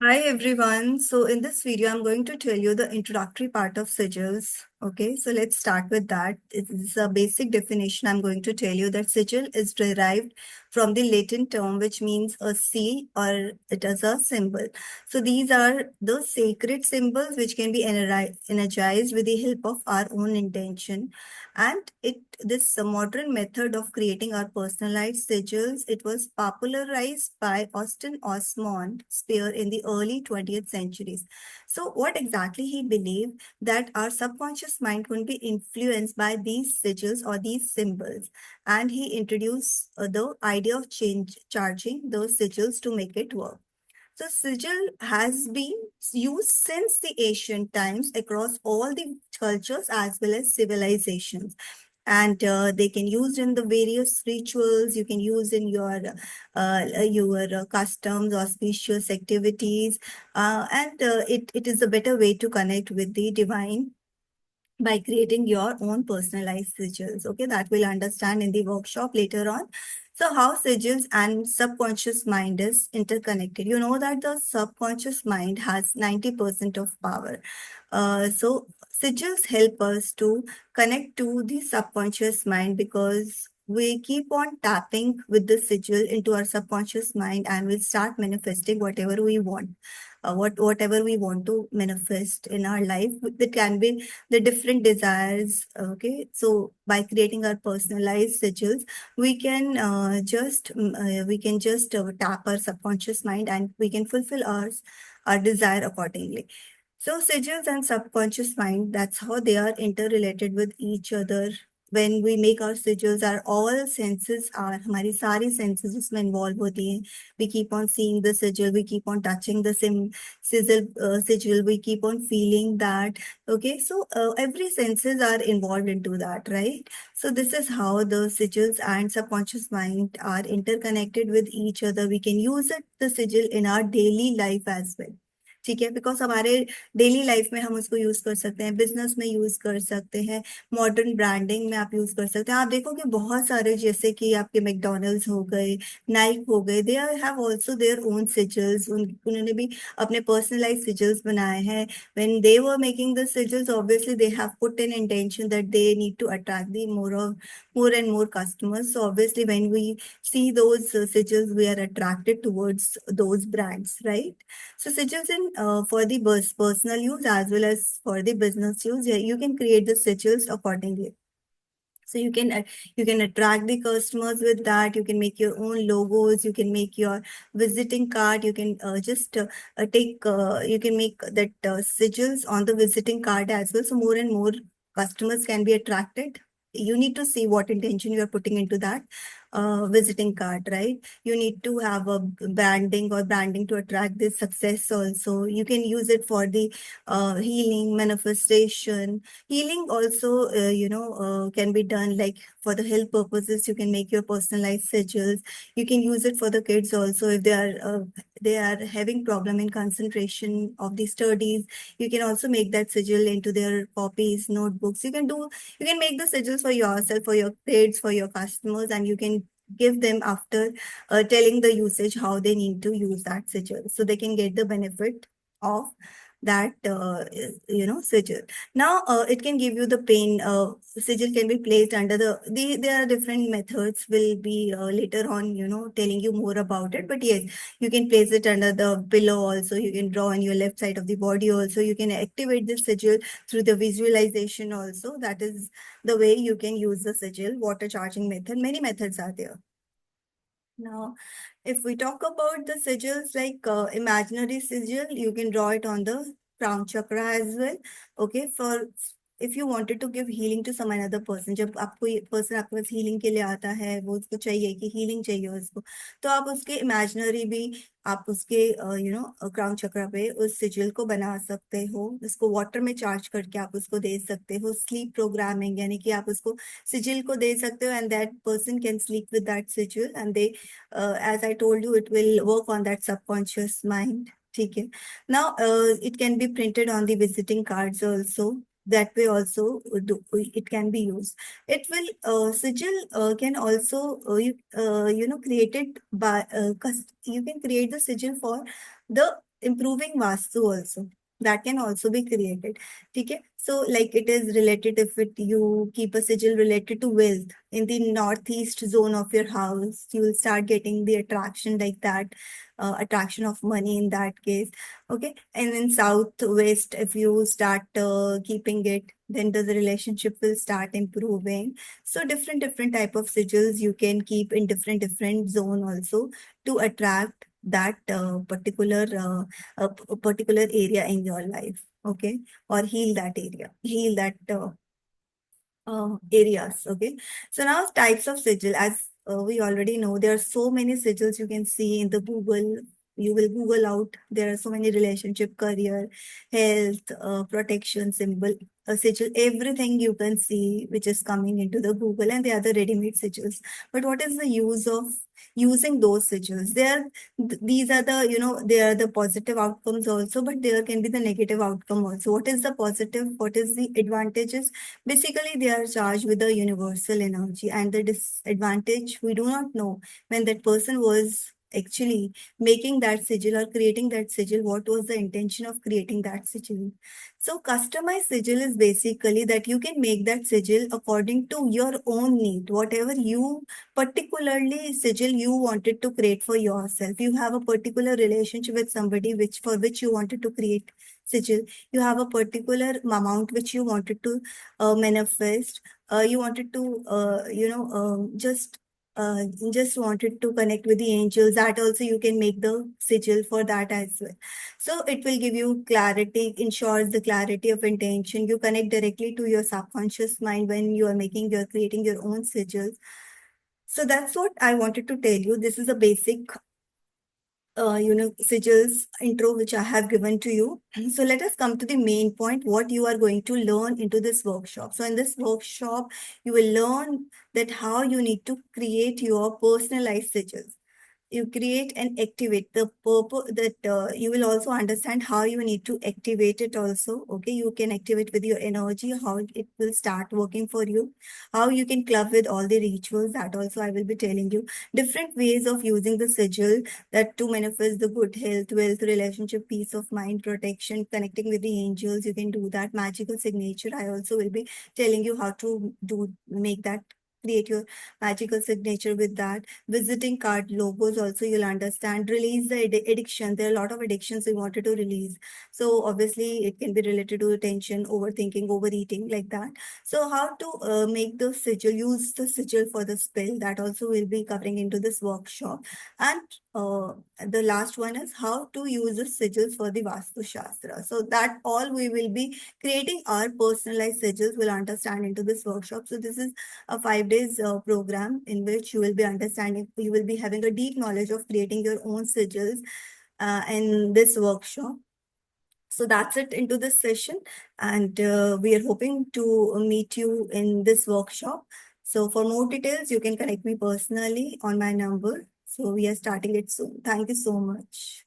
Hi everyone. So in this video, I'm going to tell you the introductory part of sigils. Okay, so let's start with that. It is a basic definition. I'm going to tell you that sigil is derived from the Latin term, which means a seal or it is a symbol. So these are the sacred symbols which can be energized with the help of our own intention. And this modern method of creating our personalized sigils, it was popularized by Austin Osmond Spear in the early 20th centuries. So what exactly he believed that our subconscious mind can be influenced by these sigils or these symbols. And he introduced the idea of charging those sigils to make it work. So sigil has been used since the ancient times across all the cultures as well as civilizations. And they can use in the various rituals. You can use in your customs, auspicious activities, and it is a better way to connect with the divine by creating your own personalized sigils. Okay, that we'll understand in the workshop later on. So, how sigils and subconscious mind is interconnected. You know that the subconscious mind has 90% of power. So, sigils help us to connect to the subconscious mind because we keep on tapping with the sigil into our subconscious mind and we start manifesting whatever we want. Whatever we want to manifest in our life, that can be the different desires. Okay, so by creating our personalized sigils, we can just tap our subconscious mind and we can fulfill our desire accordingly. So sigils and subconscious mind, that's how they are interrelated with each other. When we make our sigils, our all senses are हमारी सारी senses इसमें involve होती हैं. We keep on seeing the sigil, we keep on touching the sigil, we keep on feeling that. Okay, so every senses are involved into that, right? So this is how the sigils and subconscious mind are interconnected with each other. We can use the sigil in our daily life as well. ठीक है, because हमारे daily life में हम उसको use कर सकते हैं, business में यूज कर सकते हैं, मॉडर्न ब्रांडिंग में आप यूज कर सकते हैं. आप देखो कि बहुत सारे जैसे कि आपके मैकडोनल्ड्स हो गए, नाइक हो गए, they have also their own sizzles. उन्होंने भी अपने पर्सनलाइज सिजल्स बनाए हैं. When they were making the sizzles, obviously they have put in intention that they need to attract the more and more customers. So obviously when we see those sigils, we are attracted towards those brands, right? So sigils in for the personal use as well as for the business use, yeah, you can create the sigils accordingly. So you can attract the customers with that. You can make your own logos. You can make your visiting card. You can just take. You can make that sigils on the visiting card as well. So more and more customers can be attracted. You need to see what intention you are putting into that visiting card, right? You need to have a branding to attract this success. Also, you can use it for the healing, manifestation. Healing also, can be done like for the health purposes. You can make your personalized sigils. You can use it for the kids also if they are having problem in concentration of the studies. You can also make that sigil into their copies, notebooks. You can make the sigils for yourself, for your kids, for your customers, and you can give them after telling the usage how they need to use that sigil so they can get the benefit of that sigil. Now it can give you the pain. Sigil can be placed under there are different methods. Will be later on, telling you more about it. But yes, you can place it under the pillow also. You can draw on your left side of the body also. You can activate the sigil through the visualization also. That is the way you can use the sigil. Water charging method. Many methods are there. Now, if we talk about the sigils, like imaginary sigil, you can draw it on the crown chakra as well. Okay, for if you wanted to give healing to some another person, जब आपको ये person आपके पास healing के लिए आता है, वो उसको चाहिए कि healing चाहिए उसको, तो आप उसके imaginary भी आप उसके क्राउन चक्रा पे उस सिजिल को बना सकते हो. उसको वाटर में चार्ज करके आप उसको दे सकते हो. स्लीप प्रोग्रामिंग, यानी कि आप उसको sigil को दे सकते हो and that person can sleep with that sigil and they as I told you, it will work on that subconscious mind. ठीक है. Now, it can be printed on the visiting cards also. That way also it can be used. It will sigil can also created by you can create the sigil for the improving vastu also, that can also be created. Okay, so like it is related, if it you keep a sigil related to wealth in the northeast zone of your house, you will start getting the attraction like that, attraction of money in that case. Okay, and in southwest, if you start keeping it, then the relationship will start improving. So different type of sigils you can keep in different zone also, to attract that particular area in your life. Okay, or heal that area, heal that areas. Okay, so now types of sigil, as we already know, there are so many sigils you can see in the Google. You will Google out. There are so many relationship, career, health, protection symbol, sigil, everything you can see which is coming into the Google, and they are the ready-made sigils. But what is the use of using those sigils? These are the, they are the positive outcomes also, but there can be the negative outcome also. What is the positive? What is the advantages? Basically, they are charged with a universal energy, and the disadvantage we do not know when that person was actually making that sigil or creating that sigil. What was the intention of creating that sigil? So, customized sigil is basically that you can make that sigil according to your own need, whatever you particularly sigil you wanted to create for yourself. You have a particular relationship with somebody which for which you wanted to create sigil. You have a particular amount which you wanted to manifest. You wanted to, just wanted to connect with the angels. That also you can make the sigil for that as well. So it will give you clarity, ensures the clarity of intention. You connect directly to your subconscious mind when you are creating your own sigils. So that's what I wanted to tell you. This is a basic sigils intro which I have given to you. So let us come to the main point, what you are going to learn into this workshop. So in this workshop, you will learn that how you need to create your personalized sigils. You create and activate the purpose that you will also understand how you need to activate it also. Okay, you can activate with your energy, how it will start working for you, how you can club with all the rituals, that also I will be telling you. Different ways of using the sigil, that to manifest the good health, wealth, relationship, peace of mind, protection, connecting with the angels. You can do that. Magical signature, I also will be telling you how to make that, create your magical signature with that. Visiting card logos also you'll understand. Release the addiction. There are a lot of addictions we wanted to release. So obviously it can be related to tension, overthinking, overeating, like that. So how to make the sigil, use the sigil for the spell, that also will be covering into this workshop. And the last one is how to use the sigils for the Vastu Shastra. So that all we will be creating our personalized sigils, will understand into this workshop. So this is a 5 days program in which you will be understanding, you will be having a deep knowledge of creating your own sigils in this workshop. So that's it into this session, and we are hoping to meet you in this workshop. So for more details, you can connect me personally on my number. So we are starting it soon. Thank you so much.